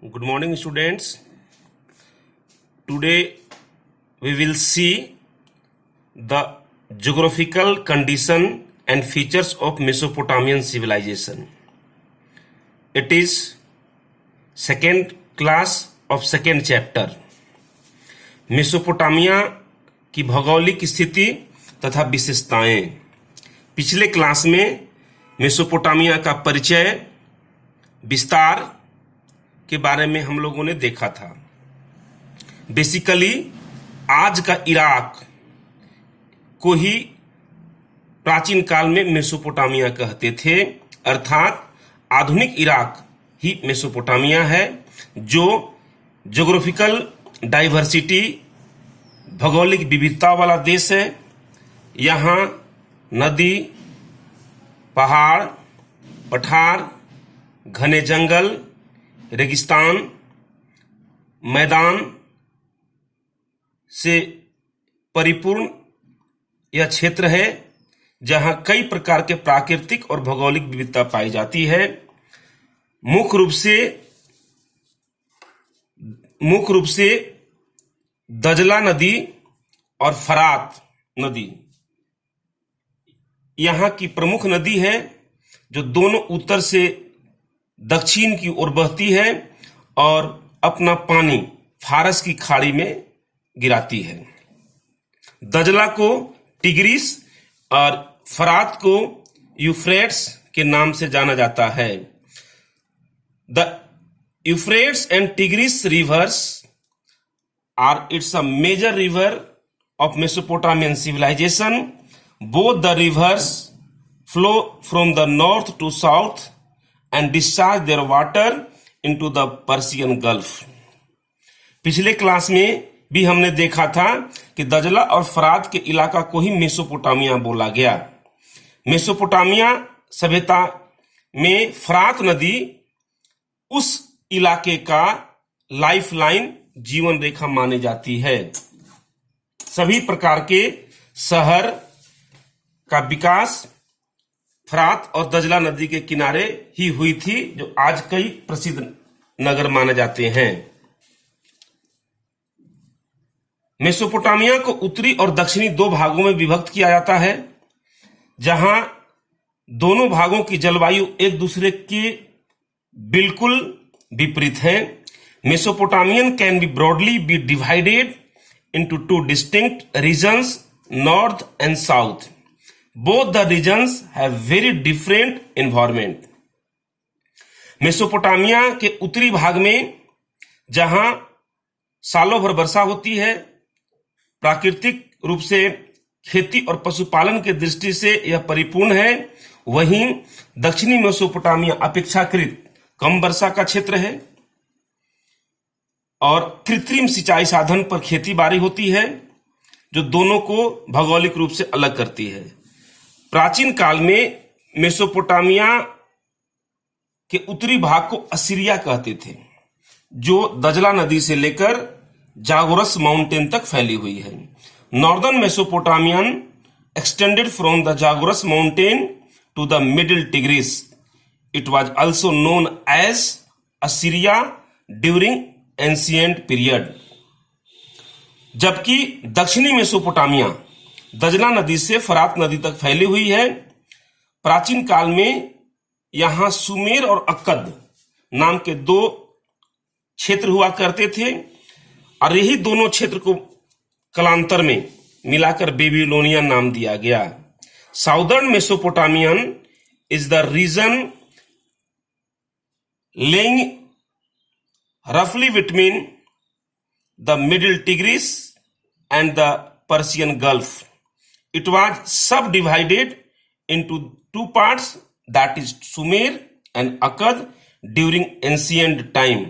Good morning, students. Today we will see the geographical condition and features of Mesopotamian civilization. It is second class of second chapter. Mesopotamia की भौगोलिक स्थिति तथा विशेषताएं। पिछले class में Mesopotamia का परिचय, विस्तार के बारे में हम लोगों ने देखा था। बेसिकली आज का इराक को ही प्राचीन काल में मेसोपोटामिया कहते थे, अर्थात आधुनिक इराक ही मेसोपोटामिया है, जो ज्योग्राफिकल डाइवर्सिटी, भौगोलिक विविधता वाला देश है। यहाँ नदी, पहाड़, पठार, घने जंगल, रेगिस्तान, मैदान से परिपूर्ण यह क्षेत्र है, जहां कई प्रकार के प्राकृतिक और भौगोलिक विविधता पाई जाती है। मुख्य रूप से दजला नदी और फरात नदी यहां की प्रमुख नदी है, जो दोनों उत्तर से दक्षिण की ओर बहती है और अपना पानी फारस की खाड़ी में गिराती है। दजला को टिग्रिस और फरात को यूफ्रेट्स के नाम से जाना जाता है। The Euphrates and Tigris rivers are its a major river of Mesopotamian civilisation. Both the rivers flow from the north to south and discharge their water into the Persian Gulf. पिछले class में भी हमने देखा था कि दजला और फरात के इलाका को ही मेसोपोटामिया बोला गया। मेसोपोटामिया सभ्यता में फरात नदी उस इलाके का लाइफलाइन, जीवन रेखा मानी जाती है। सभी प्रकार के शहर का विकास फरात और दजला नदी के किनारे ही हुई थी, जो आज कई प्रसिद्ध नगर माने जाते हैं। मेसोपोटामिया को उत्तरी और दक्षिणी दो भागों में विभक्त किया जाता है, जहां दोनों भागों की जलवायु एक दूसरे के बिल्कुल विपरीत है। Mesopotamian can be broadly be divided into two distinct regions, north and south. Both the regions have very different environment. Mesopotamia के उत्तरी भाग में, जहां सालों भर वर्षा होती है, प्राकृतिक रूप से खेती और पशुपालन की दृष्टि से यह परिपूर्ण है। वहीं दक्षिणी मेसोपोटामिया अपेक्षाकृत कम वर्षा का क्षेत्र है और कृत्रिम सिंचाई साधन पर खेती बाड़ी होती है, जो दोनों को भौगोलिक रूप से अलग करती है। प्राचीन काल में मेसोपोटामिया के उत्तरी भाग को असीरिया कहते थे, जो दजला नदी से लेकर जागोरस माउंटेन तक फैली हुई है। Northern Mesopotamian extended from the Zagros mountain to the middle Tigris. It was also known as Assyria during ancient period. जबकि दक्षिणी मेसोपोटामिया दजला नदी से फरात नदी तक फैली हुई है। प्राचीन काल में यहां सुमेर और अक्कद नाम के दो क्षेत्र हुआ करते थे, और यही दोनों क्षेत्र को कालांतर में मिलाकर बेबीलोनिया नाम दिया गया। Southern Mesopotamian is the region lying रफली between the middle Tigris and the Persian Gulf. It was subdivided into two parts, that is Sumer and Akkad, during ancient time.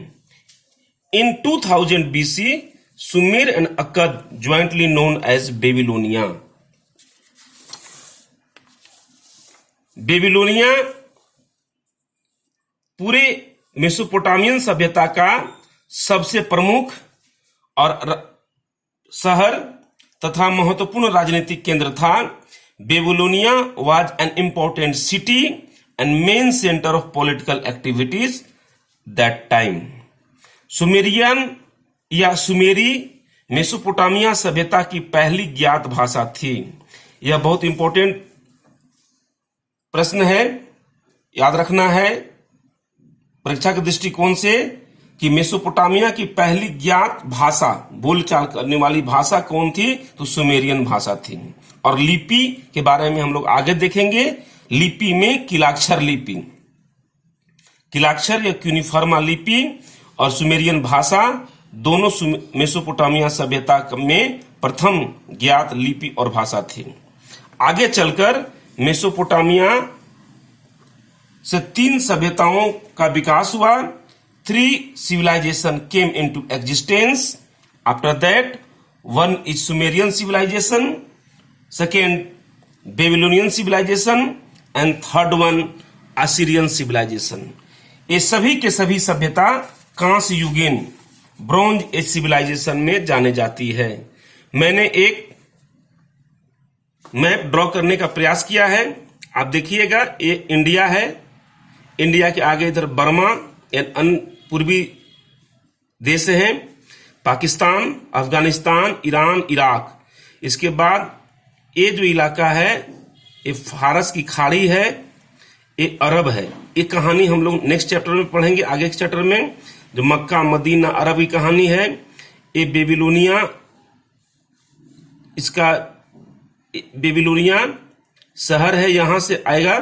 In 2000 BC, Sumer and Akkad jointly known as Babylonia. Babylonia पूरे Mesopotamian सभ्यता का सबसे प्रमुख और शहर तथा महत्वपूर्ण राजनीतिक केंद्र था। Babylonia was an important city and main center of political activities that time. Sumerian या सुमेरी मेसोपोटामिया सभ्यता की पहली ज्ञात भाषा थी। यह बहुत इंपॉर्टेंट प्रश्न है, याद रखना है परीक्षा के दृष्टिकोण से कि मेसोपोटामिया की पहली ज्ञात भाषा, बोलचाल करने वाली भाषा कौन थी, तो सुमेरियन भाषा थी। और लिपि के बारे में हम लोग आगे देखेंगे। लिपि में किलाक्षर लिपि, किलाक्षर या क्यूनिफॉर्मा लिपि और सुमेरियन भाषा दोनों मेसोपोटामिया सभ्यता में प्रथम ज्ञात लिपि और भाषा थी। आगे चलकर मेसोपोटामिया से 3 सभ्यताओं का विकास हुआ। 3 civilization came into existence. After that, one is Sumerian civilization, second Babylonian civilization, and third one Assyrian civilization. ये सभी के सभी सभ्यता कांस्य युगीन ब्रॉन्ज एज सिविलाइजेशन में जाने जाती है। मैंने एक मैप ड्रॉ करने का प्रयास किया है, आप देखिएगा। ये इंडिया है, इंडिया के आगे इधर बर्मा एंड अन्य पूर्वी देश हैं, पाकिस्तान, अफगानिस्तान, ईरान, इराक। इसके बाद ये जो इलाका है ये फारस की खाड़ी है, ये अरब है। ये कहानी हम लोग नेक्स्ट चैप्टर में पढ़ेंगे, आगे के चैप्टर में। जो मक्का मदीना अरब की कहानी है, ये बेबीलोनिया, इसका बेबीलोनिया शहर है, यहां से आएगा,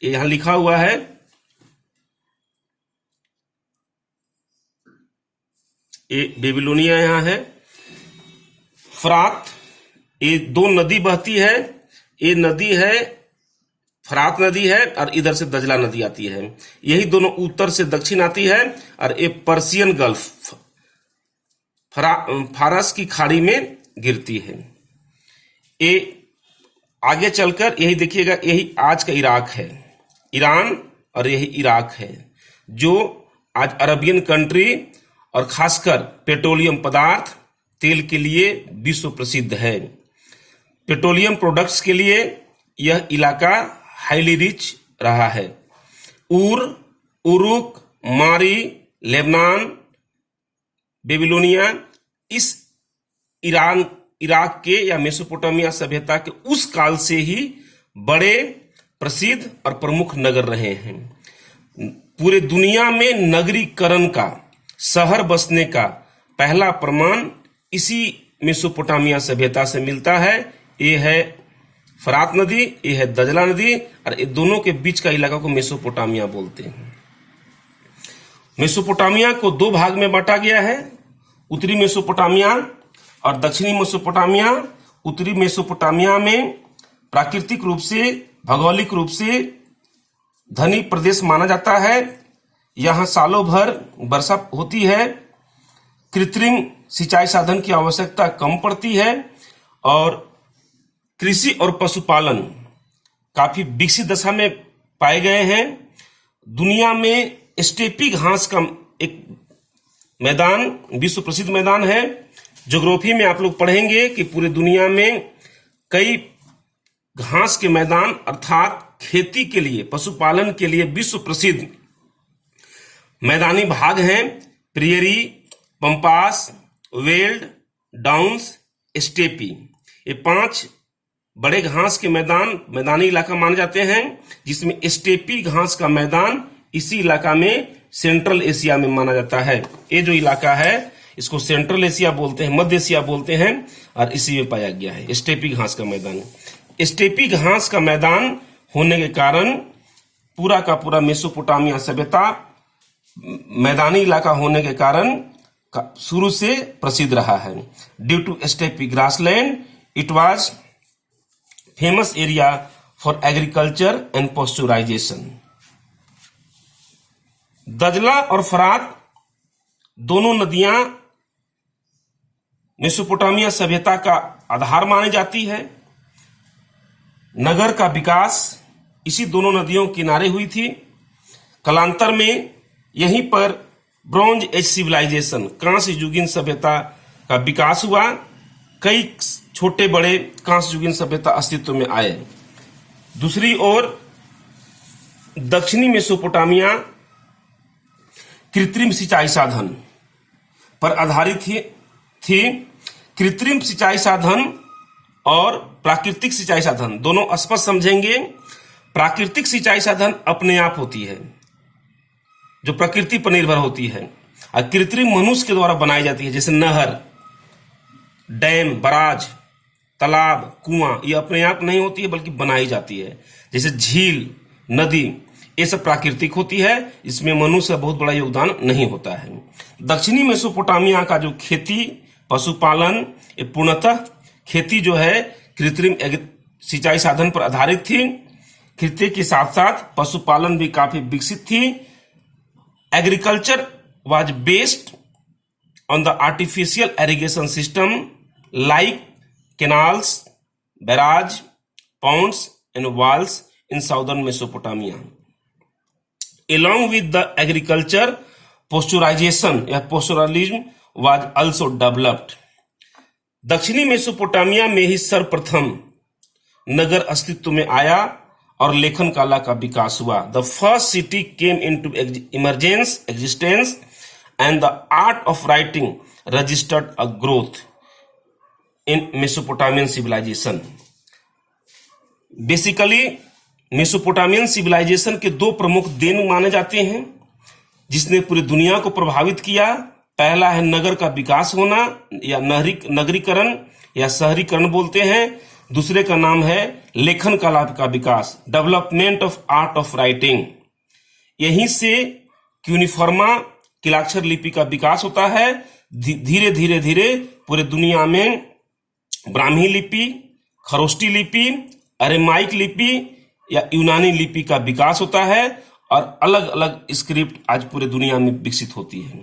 ये यहां लिखा हुआ है। ये बेबीलोनिया यहां है। फरात, ये 2 नदी बहती है, ये नदी है फरात नदी है और इधर से दजला नदी आती है। यही दोनों उत्तर से दक्षिण आती है और ये पर्सियन गल्फ फारस की खाड़ी में गिरती है। ये आगे चलकर यही देखिएगा, यही आज का इराक है, ईरान, और यही इराक है जो आज अरबियन कंट्री और खासकर पेट्रोलियम पदार्थ तेल के लिए विश्व प्रसिद्ध है। पेट्रोलियम प्रोडक्ट्स के लिए यह इलाका हाईली रिच रहा है। उरुक, मारी, लेबनान, बेबीलोनिया इस इराक के या मेसोपोटामिया सभ्यता के उस काल से ही बड़े प्रसिद्ध और प्रमुख नगर रहे हैं। पूरे दुनिया में नगरीकरण का, शहर बसने का पहला प्रमाण इसी मेसोपोटामिया सभ्यता से मिलता है। ये है फरात नदी, ये है दजला नदी, और ये दोनों के बीच का इलाका को मेसोपोटामिया बोलते हैं। मेसोपोटामिया को 2 भाग में बांटा गया है, उत्तरी मेसोपोटामिया और दक्षिणी मेसोपोटामिया। उत्तरी मेसोपोटामिया में प्राकृतिक रूप से, भौगोलिक रूप से धनी प्रदेश माना जाता है। यहां सालों भर वर्षा होती है, कृत्रिम सिंचाई साधन की आवश्यकता कम पड़ती है और कृषि और पशुपालन काफी विकसित दशा में पाए गए हैं। दुनिया में स्टेपी घास का एक मैदान, विश्व प्रसिद्ध मैदान है। ज्योग्राफी में आप लोग पढ़ेंगे कि पूरे दुनिया में कई घास के मैदान अर्थात खेती के लिए, पशुपालन के लिए विश्व प्रसिद्ध मैदानी भाग हैं। Prairie, pampas, weld, downs, steppe, ये 5 बड़े घास के मैदानी इलाका माने जाते हैं, जिसमें स्टेपी घास का मैदान इसी इलाका में सेंट्रल एशिया में माना जाता है। ये जो इलाका है इसको सेंट्रल एशिया बोलते हैं, मध्य एशिया बोलते हैं, और इसी में पाया गया है स्टेपी घास का मैदान। स्टेपी घास का मैदान होने के कारण पूरा का पूरा मेसोपोटामिया सभ्यता मैदानी इलाका होने के कारण शुरू से प्रसिद्ध रहा है। Due to steppe grassland it was famous area for agriculture and pasteurization. दजला और फरात दोनों नदियां मेसोपोटामिया सभ्यता का आधार मानी जाती है। नगर का विकास इसी दोनों नदियों के किनारे हुई थी। कालांतर में यहीं पर ब्रॉन्ज एज सिविलाइजेशन, कांस्य युगीन सभ्यता का विकास हुआ। कई छोटे बड़े कांस्य युगीन सभ्यता अस्तित्व में आए। दूसरी ओर दक्षिणी मेसोपोटामिया कृत्रिम सिंचाई साधन, पर आधारित थी। कृत्रिम सिंचाई साधन और प्राकृतिक सिंचाई साधन दोनों स्पष्ट समझेंगे। प्राकृतिक सिंचाई साधन अपने आप होती है, जो प्रकृति पर निर्भर होती है, और कृत्रिम मनुष्य के द्वारा बनाई जाती है, जैसे नहर, डैम, बराज, तालाब, कुआं। ये अपने आप नहीं होती है बल्कि बनाई जाती है, जैसे झील, नदी। ये सब प्राकृतिक होती है, इसमें मनुष्य का बहुत बड़ा योगदान नहीं होता है। दक्षिणी मेसोपोटामिया का जो खेती, पशुपालन, ये पूर्णतः खेती जो है कृत्रिम सिंचाई साधन पर आधारित थी। खेती के साथ साथ पशुपालन भी काफी विकसित थी। Agriculture was based on the artificial irrigation system like canals, barrage, ponds and walls in southern Mesopotamia. Along with the agriculture, pasteurization या pastoralism was also developed. दक्षिणी मेसोपोटामिया में ही सर्वप्रथम नगर अस्तित्व में आया और लेखन कला का विकास हुआ। The first city came into existence and the art of writing registered a growth in Mesopotamian civilization. Basically, Mesopotamian civilization के दो प्रमुख देन माने जाते हैं जिसने पूरी दुनिया को प्रभावित किया। पहला है नगर का विकास होना या नगरीकरण या शहरीकरण बोलते हैं। दूसरे का नाम है लेखन कला का विकास, development of art of writing. यहीं से क्यूनिफॉर्मा किलाक्षर लिपि का विकास होता है। धीरे धीरे धीरे पूरे दुनिया में ब्राह्मी लिपि, खरोष्टी लिपि, अरेमाइक लिपि या यूनानी लिपि का विकास होता है और अलग अलग स्क्रिप्ट आज पूरे दुनिया में विकसित होती है।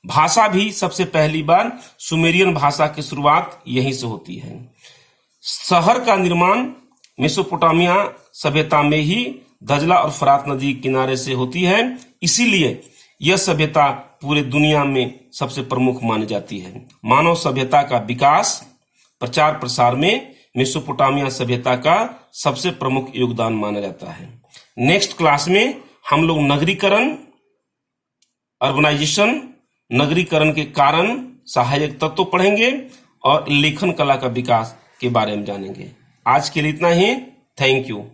भाषा भी सबसे पहली बार सुमेरियन भाषा की शुरुआत यहीं से होती है। शहर का निर्माण मेसोपोटामिया सभ्यता में ही दजला और फरात नदी किनारे से होती है, इसीलिए यह सभ्यता पूरे दुनिया में सबसे प्रमुख मानी जाती है। मानव सभ्यता का विकास, प्रचार प्रसार में मेसोपोटामिया सभ्यता का सबसे प्रमुख योगदान माना जाता है। नेक्स्ट क्लास में हम लोग नगरीकरण, अर्बनाइजेशन, नगरीकरण के कारण, सहायक तत्व पढ़ेंगे और लेखन कला का विकास के बारे में जानेंगे। आज के लिए इतना ही। Thank you.